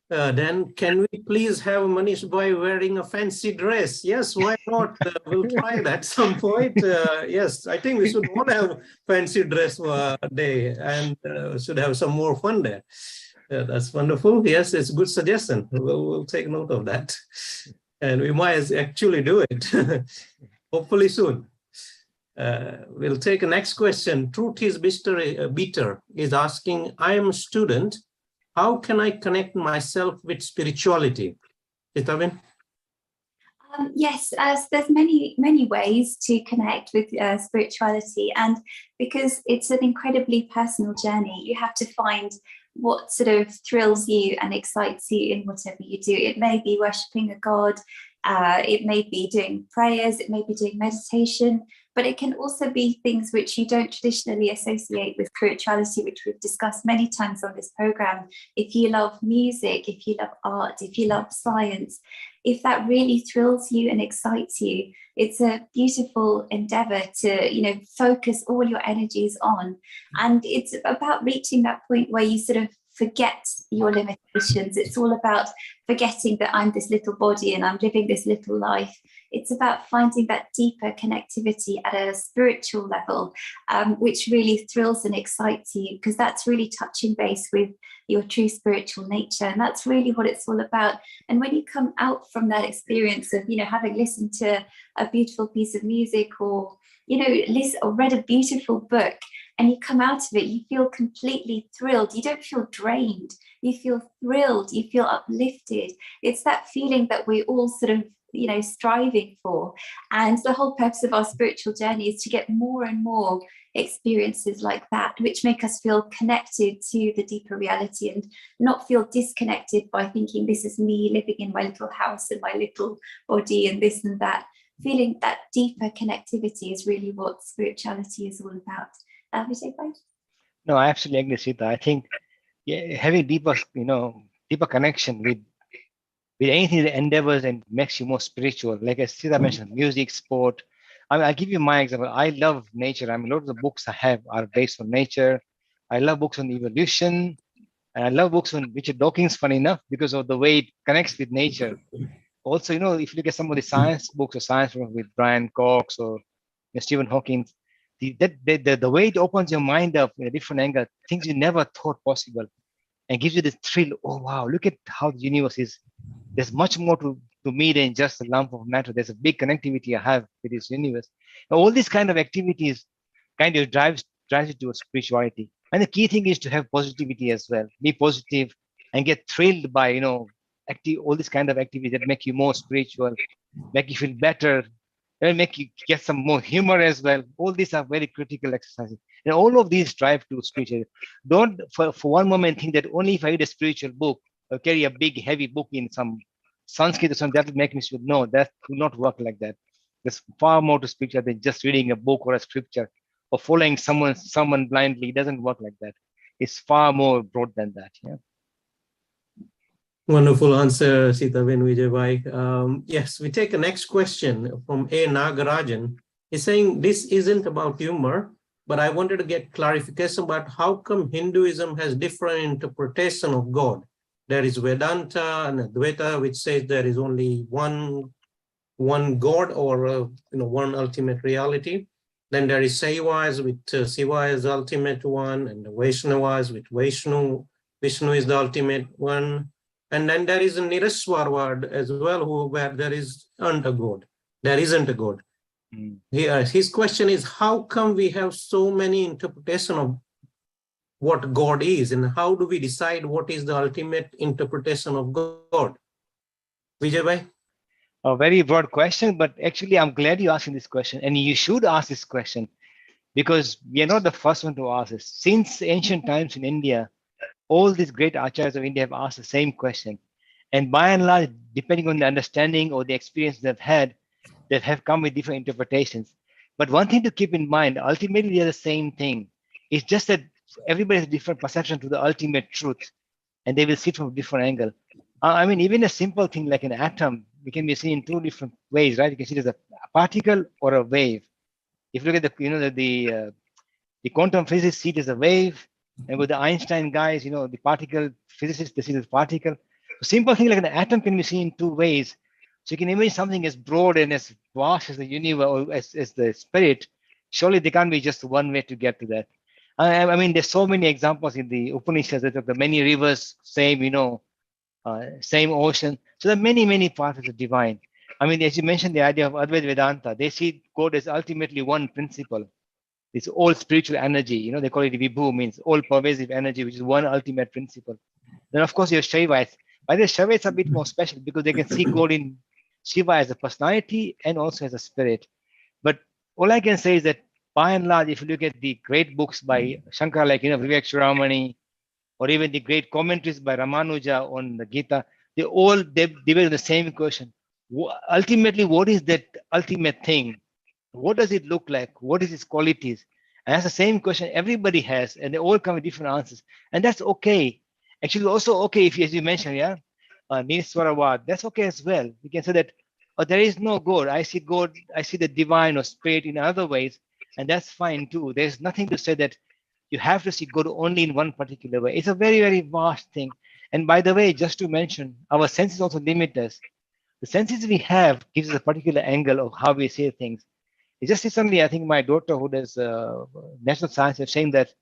then can we please have Manish Bhai wearing a fancy dress? Yes, why not? We'll try that at some point. Yes, I think we should all have fancy dress day and should have some more fun there. That's wonderful. Yes, it's a good suggestion. We'll take note of that. And we might actually do it, hopefully soon. We'll take a next question. Truth is Bitter is asking, I am a student. How can I connect myself with spirituality? Itabin? Yes, so there's many ways to connect with spirituality. And because it's an incredibly personal journey, you have to find what sort of thrills you and excites you in whatever you do. It may be worshipping a god, it may be doing prayers, it may be doing meditation, but it can also be things which you don't traditionally associate with spirituality, which we've discussed many times on this program. If you love music, if you love art, if you love science, if that really thrills you and excites you, it's a beautiful endeavor to, focus all your energies on. And it's about reaching that point where you sort of forget your limitations. It's all about forgetting that I'm this little body and I'm living this little life. It's about finding that deeper connectivity at a spiritual level, which really thrills and excites you, because that's really touching base with your true spiritual nature. And that's really what it's all about. And when you come out from that experience of, having listened to a beautiful piece of music or, listen or read a beautiful book, and you come out of it, you feel completely thrilled. You don't feel drained. You feel thrilled. You feel uplifted. It's that feeling that we're all sort of, striving for. And the whole purpose of our spiritual journey is to get more and more experiences like that, which make us feel connected to the deeper reality and not feel disconnected by thinking this is me living in my little house and my little body and this and that. Feeling that deeper connectivity is really what spirituality is all about. Vijay Bhai? No, I absolutely agree, Sita. I think having deeper connection with anything that endeavors and makes you more spiritual, like as Sita mentioned, music, sport. I'll give you my example. I love nature. A lot of the books I have are based on nature. I love books on evolution, and I love books on Richard Dawkins, funny enough, because of the way it connects with nature. Also, if you look at some of the science books or science books with Brian Cox or Stephen Hawking, the way it opens your mind up in a different angle, things you never thought possible, and gives you this thrill. Oh wow, look at how the universe is. There's much more to me than just a lump of matter. There's a big connectivity I have with this universe. Now, all these kind of activities kind of drives you towards spirituality. And the key thing is to have positivity as well. Be positive and get thrilled by all these kind of activities that make you more spiritual, make you feel better, and make you get some more humor as well. All these are very critical exercises. And all of these drive to spirituality. Don't for one moment think that only if I read a spiritual book or carry a big heavy book in some Sanskrit or something, that will make me feel. No, that will not work like that. There's far more to spiritual than just reading a book or a scripture or following someone blindly. It doesn't work like that. It's far more broad than that. Yeah. Wonderful answer, Sitaben Vijaybai. Yes, we take the next question from A. Nagarajan. He's saying, this isn't about humor, but I wanted to get clarification about how come Hinduism has different interpretation of God. There is Vedanta and Advaita, which says there is only one God, or one ultimate reality. Then there is Saivas with Shiva as the ultimate one, and the Vaishnavas with Vishnu is the ultimate one. And then there is a Niraswarwad as well, where there is a God. There isn't a God. His question is, how come we have so many interpretations of what God is, and how do we decide what is the ultimate interpretation of God? Vijay? A very broad question, but actually I'm glad you're asking this question, and you should ask this question because we are not the first one to ask this. Since ancient times in India, all these great acharyas of India have asked the same question. And by and large, depending on the understanding or the experience they've had, they have come with different interpretations. But one thing to keep in mind, ultimately they're the same thing. It's just that everybody has a different perception to the ultimate truth, and they will see it from a different angle. I mean, even a simple thing like an atom, we can be seen in two different ways, right? You can see it as a particle or a wave. If you look at the quantum physicists see it as a wave, and with the Einstein guys, the particle physicists, they see it as a particle. A simple thing like an atom can be seen in two ways. So you can imagine something as broad and as vast as the universe, or as the spirit. Surely there can't be just one way to get to that. I mean, there's so many examples in the Upanishads that the many rivers, same ocean. So there are many, many parts of the divine. I mean, as you mentioned, the idea of Advaita Vedanta, they see God as ultimately one principle. This all spiritual energy, they call it Vibhu, means all pervasive energy, which is one ultimate principle. Then, of course, your Shaivas. By the Shaivas are a bit more special because they can see God in Shiva as a personality and also as a spirit. But all I can say is that by and large, if you look at the great books by Shankara, like Vivek Chudamani, or even the great commentaries by Ramanuja on the Gita, they debate the same question. Ultimately, what is that ultimate thing? What does it look like? What is its qualities? And that's the same question everybody has, and they all come with different answers. And that's okay. Actually, also okay if, as you mentioned, Niswaravad, that's okay as well. We can say that there is no God. I see God, I see the divine or spirit in other ways, and that's fine too. There's nothing to say that you have to see God only in one particular way. It's a very, very vast thing. And by the way, just to mention, our senses also limit us. The senses we have gives us a particular angle of how we see things. It's just recently, I think my daughter who does national science is saying that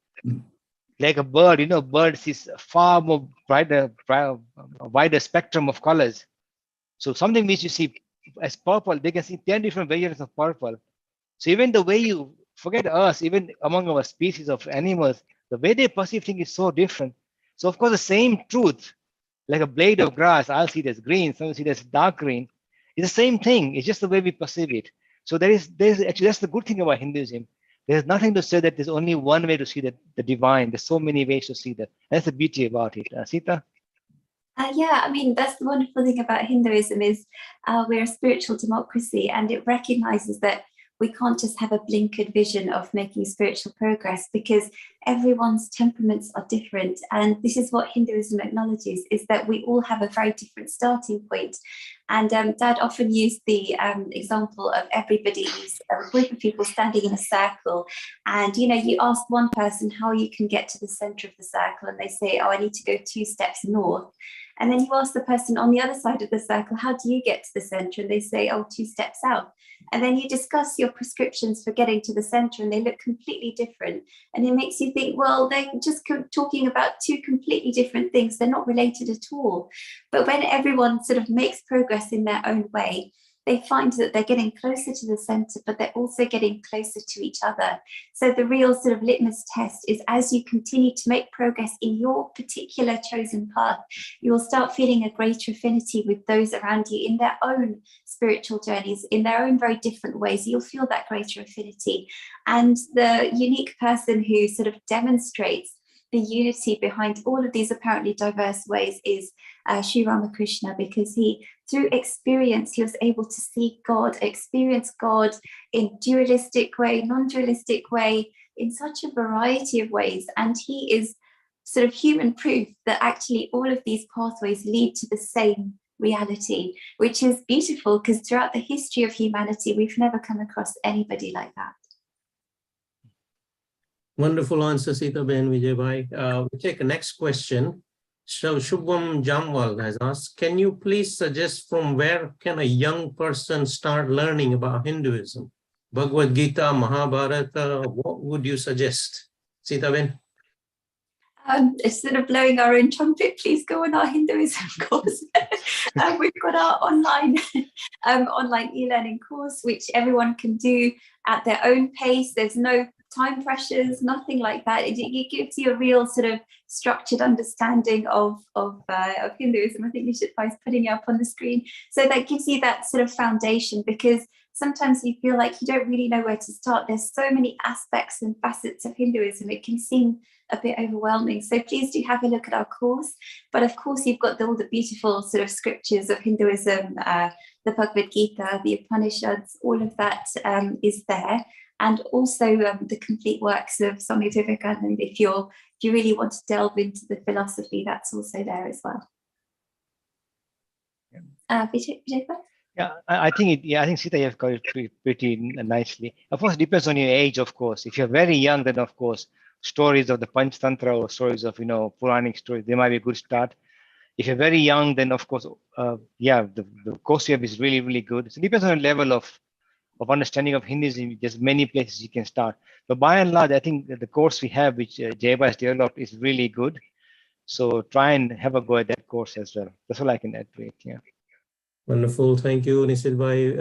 like a bird, bird sees far more wider spectrum of colors. So something which you see as purple, they can see 10 different variants of purple. So even the way you forget us, even among our species of animals, the way they perceive things is so different. So of course, the same truth, like a blade of grass, I'll see it as green, some will see it as dark green. It's the same thing. It's just the way we perceive it. So there's actually, that's the good thing about Hinduism. There's nothing to say that there's only one way to see the divine. There's so many ways to see that. That's the beauty about it. Sita? Yeah, I mean, that's the wonderful thing about Hinduism is we're a spiritual democracy, and it recognizes that we can't just have a blinkered vision of making spiritual progress because everyone's temperaments are different. And this is what Hinduism acknowledges, is that we all have a very different starting point. And Dad often used the example of everybody's a group of people standing in a circle. And, you ask one person how you can get to the center of the circle, and they say, oh, I need to go 2 steps north. And then you ask the person on the other side of the circle, how do you get to the center? And they say, oh, 2 steps out. And then you discuss your prescriptions for getting to the center, and they look completely different. And it makes you think, well, they're just talking about 2 completely different things. They're not related at all. But when everyone sort of makes progress in their own way, they find that they're getting closer to the center, but they're also getting closer to each other. So the real sort of litmus test is, as you continue to make progress in your particular chosen path, you will start feeling a greater affinity with those around you in their own spiritual journeys, in their own very different ways. You'll feel that greater affinity. And the unique person who sort of demonstrates the unity behind all of these apparently diverse ways is Sri Ramakrishna, because through experience, he was able to see God, experience God in dualistic way, non-dualistic way, in such a variety of ways. And he is sort of human proof that actually all of these pathways lead to the same reality, which is beautiful because throughout the history of humanity, we've never come across anybody like that. Wonderful answer, Sita Ben, Vijay Bhai. We take the next question. So Shubham Jamwal has asked, can you please suggest from where can a young person start learning about Hinduism? Bhagavad Gita, Mahabharata, what would you suggest? Sita Ben? Instead of blowing our own trumpet, please go on our Hinduism course. We've got our online e-learning course, which everyone can do at their own pace. There's no time pressures, nothing like that. It gives you a real sort of structured understanding of Hinduism. I think Nishit Bhai is putting it up on the screen. So that gives you that sort of foundation, because sometimes you feel like you don't really know where to start. There's so many aspects and facets of Hinduism. It can seem a bit overwhelming. So please do have a look at our course. But of course, you've got all the beautiful sort of scriptures of Hinduism, the Bhagavad Gita, the Upanishads, all of that is there. And also the complete works of Swami Vivekananda. If you really want to delve into the philosophy, that's also there as well. Vijay? Yeah, I think Sita, you have got it pretty nicely. Of course, it depends on your age, of course. If you're very young, then of course, stories of the Panchtantra or stories of, Puranic stories, they might be a good start. If you're very young, then of course, the course you have is really, really good. So it depends on the level of understanding of Hinduism. There's many places you can start. But by and large, I think that the course we have, which Jai Bhai has developed, is really good. So try and have a go at that course as well. That's all I can add to it. Yeah. Wonderful. Thank you, Nishit Bhai,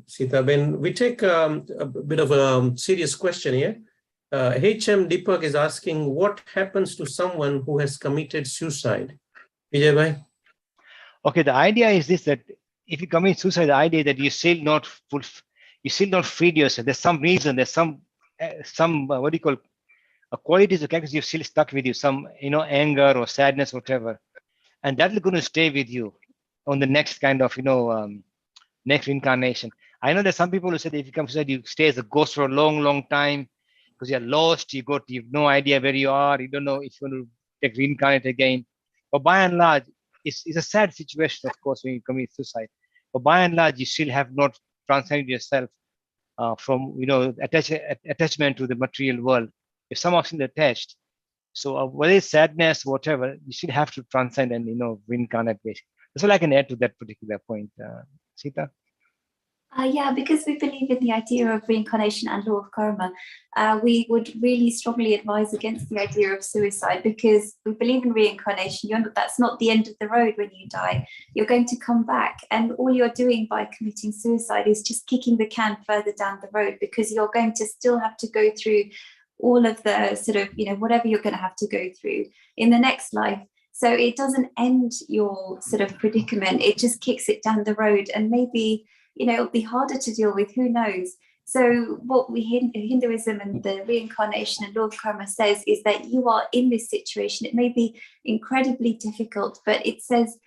Sita Ben. We take a bit of a serious question here. HM Deepak is asking, what happens to someone who has committed suicide? Vijay Bhai? Okay, the idea is this, that if you commit suicide, the idea that you still not freed yourself. There's some reason, there's some what do you call, qualities or characters you've still stuck with you, some anger or sadness, whatever, and that's going to stay with you on the next kind of next reincarnation. I know there's some people who say that if you come suicide, you stay as a ghost for a long, long time because you're lost. You've no idea where you are. You don't know if you're going to get reincarnated again. But by and large, it's a sad situation, of course, when you commit suicide. But by and large, you still have not transcended yourself from attachment to the material world. If somehow still attached, so whether it's sadness, whatever, you still have to transcend and reincarnate. Basically, that's all I can add to that particular point, Sita. Yeah, because we believe in the idea of reincarnation and law of karma, we would really strongly advise against the idea of suicide, because we believe in reincarnation. That's not the end of the road when you die. You're going to come back, and all you're doing by committing suicide is just kicking the can further down the road, because you're going to still have to go through all of the sort of, whatever you're going to have to go through in the next life. So it doesn't end your sort of predicament. It just kicks it down the road, and maybe it'll be harder to deal with, who knows? So what Hinduism and the reincarnation and law of karma says is that you are in this situation. It may be incredibly difficult, but it says,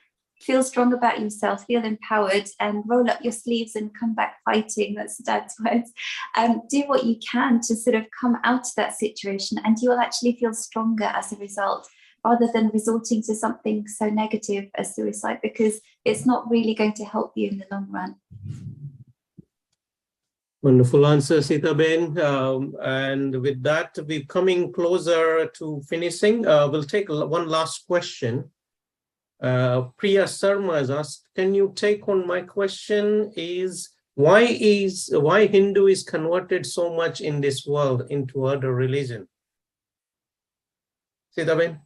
feel strong about yourself, feel empowered, and roll up your sleeves and come back fighting. That's Dad's words. Do what you can to sort of come out of that situation, and you'll actually feel stronger as a result, rather than resorting to something so negative as suicide, because it's not really going to help you in the long run. Wonderful answer, Sita Ben. And with that, we're coming closer to finishing. We'll take one last question. Priya Sharma has asked, can you take on my question? Why Hindu is converted so much in this world into other religion? Sita Ben?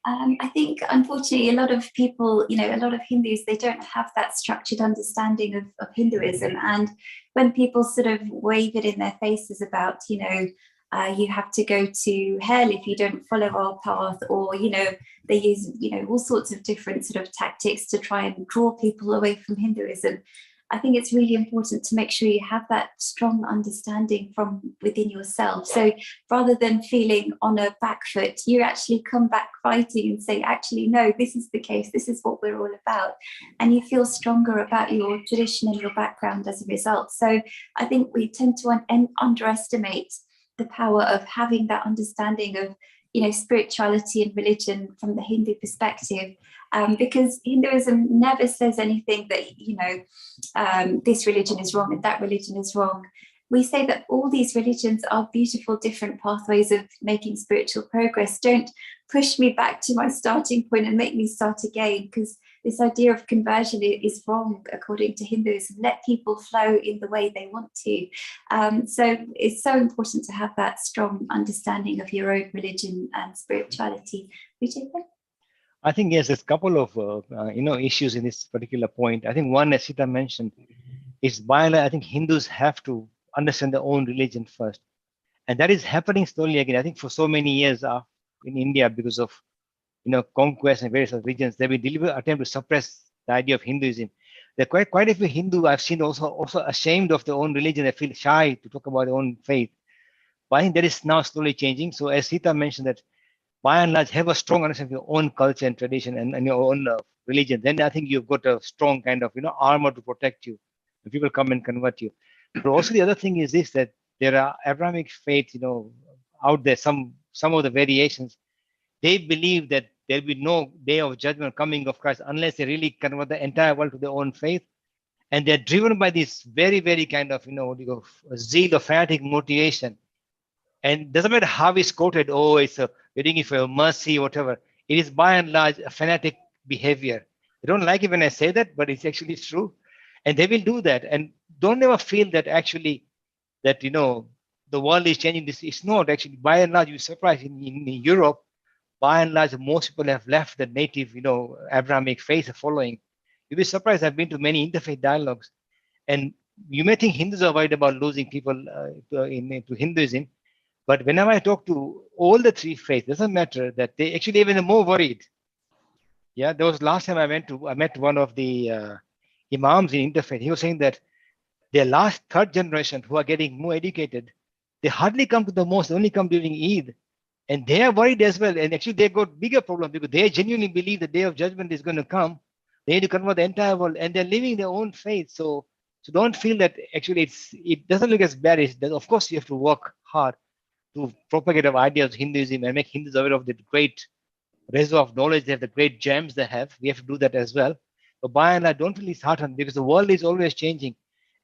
I think, unfortunately, a lot of people, a lot of Hindus, they don't have that structured understanding of Hinduism. And when people sort of wave it in their faces about, you have to go to hell if you don't follow our path, or, they use, all sorts of different sort of tactics to try and draw people away from Hinduism. I think it's really important to make sure you have that strong understanding from within yourself. So rather than feeling on a back foot, you actually come back fighting and say, actually, no, this is the case. This is what we're all about. And you feel stronger about your tradition and your background as a result. So I think we tend to underestimate the power of having that understanding of spirituality and religion from the Hindu perspective, because Hinduism never says anything that, this religion is wrong and that religion is wrong. We say that all these religions are beautiful, different pathways of making spiritual progress. Don't push me back to my starting point and make me start again, because this idea of conversion is wrong according to Hinduism. Let people flow in the way they want to. So it's so important to have that strong understanding of your own religion and spirituality. Vijay? I think, yes, there's a couple of issues in this particular point. I think one, as Sita mentioned, is by and large, I think Hindus have to understand their own religion first. And that is happening slowly again. I think for so many years in India, because of conquest and various other regions, there have been deliberate attempt to suppress the idea of Hinduism. There are quite a few Hindu I've seen also ashamed of their own religion. They feel shy to talk about their own faith. But I think that is now slowly changing. So as Sita mentioned, that by and large have a strong understanding of your own culture and tradition and your own religion. Then I think you've got a strong kind of armor to protect you when people come and convert you. But also the other thing is this, that there are Abrahamic faiths, out there, some of the variations. They believe that there'll be no day of judgment coming of Christ unless they really convert the entire world to their own faith. And they're driven by this very, very kind of, zeal or fanatic motivation. And doesn't matter how it's quoted, it's we're doing it for mercy, whatever. It is by and large a fanatic behavior. They don't like it when I say that, but it's actually true. And they will do that. And don't ever feel that actually that, the world is changing. This is not actually, by and large, you're surprised in Europe, by and large, most people have left the native, Abrahamic faith following. You'll be surprised. I've been to many interfaith dialogues, and you may think Hindus are worried about losing people into Hinduism, but whenever I talk to all the three faiths, it doesn't matter that they actually even more worried. Yeah, there was last time I met one of the imams in interfaith. He was saying that their last third generation who are getting more educated, they hardly come to the mosque, they only come during Eid. And they are worried as well. And actually, they got bigger problem because they genuinely believe the day of judgment is going to come. They need to convert the entire world, and they're living their own faith. So don't feel that actually it doesn't look as bad. Of course, you have to work hard to propagate the ideas of Hinduism and make Hindus aware of the great reservoir of knowledge they have, the great gems they have. We have to do that as well. But by and large, don't feel disheartened because the world is always changing.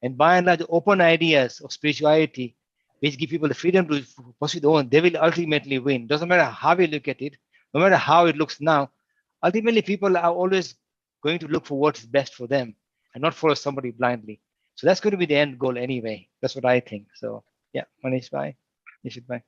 And by and large, open ideas of spirituality, which give people the freedom to pursue their own, they will ultimately win. Doesn't matter how we look at it, no matter how it looks now. Ultimately, people are always going to look for what's best for them and not follow somebody blindly. So that's going to be the end goal anyway. That's what I think. So yeah, Manish, bye. Nishit, bye.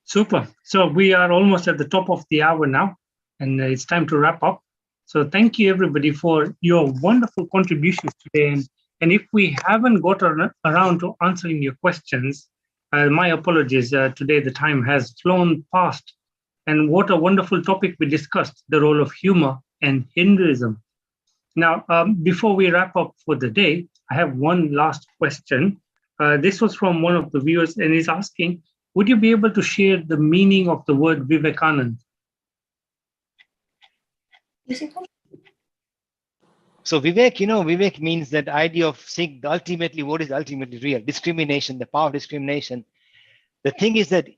Super. So we are almost at the top of the hour now, and it's time to wrap up. So thank you everybody for your wonderful contributions today. And if we haven't got around to answering your questions, my apologies. Today the time has flown past. And what a wonderful topic we discussed, the role of humor and Hinduism. Now, before we wrap up for the day, I have one last question. This was from one of the viewers, and he's asking, would you be able to share the meaning of the word Vivekanand? So Vivek means that idea of seeing ultimately what is ultimately real, discrimination, the power of discrimination. The thing is that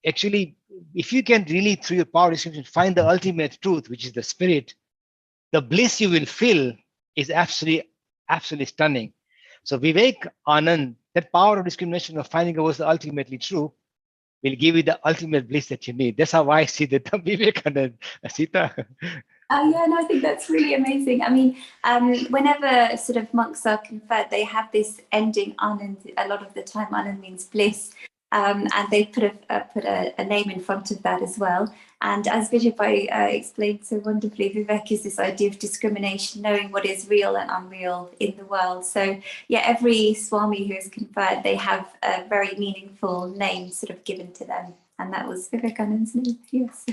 actually, if you can really, through your power of discrimination, find the ultimate truth, which is the spirit, the bliss you will feel is absolutely stunning. So Vivek Anand, that power of discrimination of finding out what's ultimately true, will give you the ultimate bliss that you need. That's how I see the Vivekanand. Sita. Yeah, no, I think that's really amazing. I mean, whenever sort of monks are conferred, they have this ending Anand. A lot of the time, Anand means bliss, and they put a name in front of that as well. And as Vijay explained so wonderfully, Vivek is this idea of discrimination, knowing what is real and unreal in the world. So yeah, every Swami who is conferred, they have a very meaningful name sort of given to them. And that was Vivekanand's name, yes.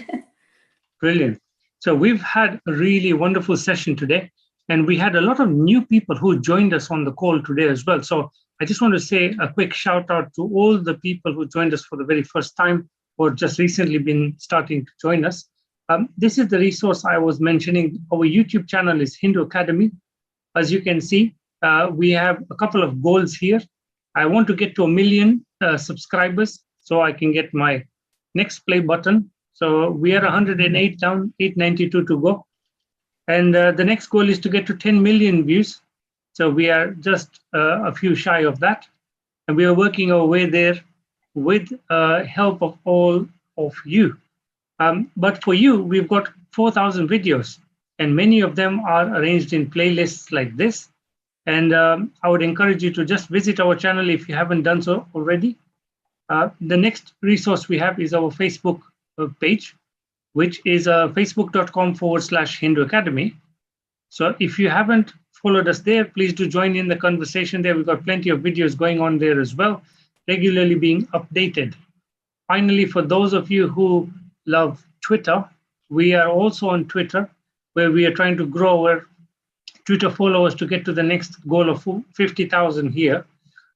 Brilliant. So we've had a really wonderful session today, and we had a lot of new people who joined us on the call today as well. So I just want to say a quick shout out to all the people who joined us for the very first time or just recently been starting to join us. This is the resource I was mentioning. Our YouTube channel is Hindu Academy. As you can see, we have a couple of goals here. I want to get to 1 million subscribers so I can get my next play button. So we are 108 down, 892 to go. And the next goal is to get to 10 million views. So we are just a few shy of that. And we are working our way there with help of all of you. But for you, we've got 4,000 videos, and many of them are arranged in playlists like this. And I would encourage you to just visit our channel if you haven't done so already. The next resource we have is our Facebook page, which is facebook.com/Hindu Academy. So if you haven't followed us there, please do join in the conversation there. We've got plenty of videos going on there as well, regularly being updated. Finally, for those of you who love Twitter, we are also on Twitter, where we are trying to grow our Twitter followers to get to the next goal of 50,000 here.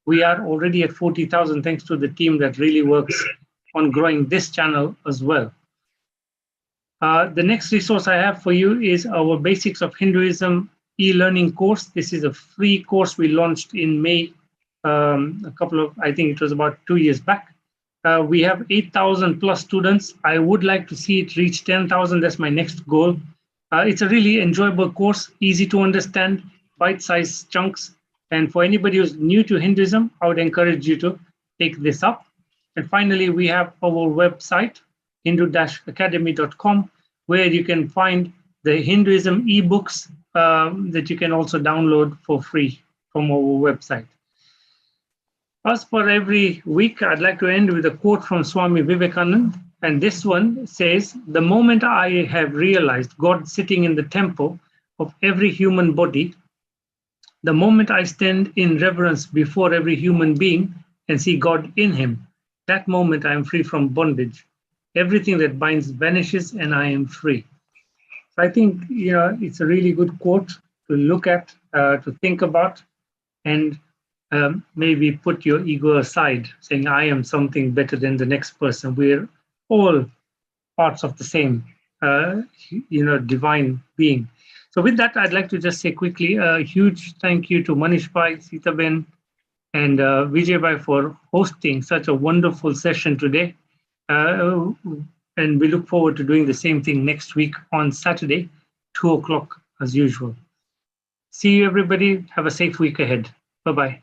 We are already at 40,000 thanks to the team that really works on growing this channel as well. The next resource I have for you is our Basics of Hinduism e-learning course. This is a free course we launched in May, I think it was about 2 years back. We have 8,000 plus students. I would like to see it reach 10,000. That's my next goal. It's a really enjoyable course, easy to understand, bite-sized chunks. And for anybody who's new to Hinduism, I would encourage you to take this up. And finally, we have our website, hindu-academy.com, where you can find the Hinduism ebooks that you can also download for free from our website. As for every week, I'd like to end with a quote from Swami Vivekananda. And this one says, "The moment I have realized God sitting in the temple of every human body, the moment I stand in reverence before every human being and see God in him, that moment I am free from bondage. Everything that binds vanishes and I am free." So I think, it's a really good quote to look at, to think about, and maybe put your ego aside, saying I am something better than the next person. We're all parts of the same, divine being. So with that, I'd like to just say quickly a huge thank you to Manish Bhai, Sita Ben, and Vijay Bhai for hosting such a wonderful session today. And we look forward to doing the same thing next week on Saturday, 2 o'clock as usual. See you, everybody. Have a safe week ahead. Bye-bye.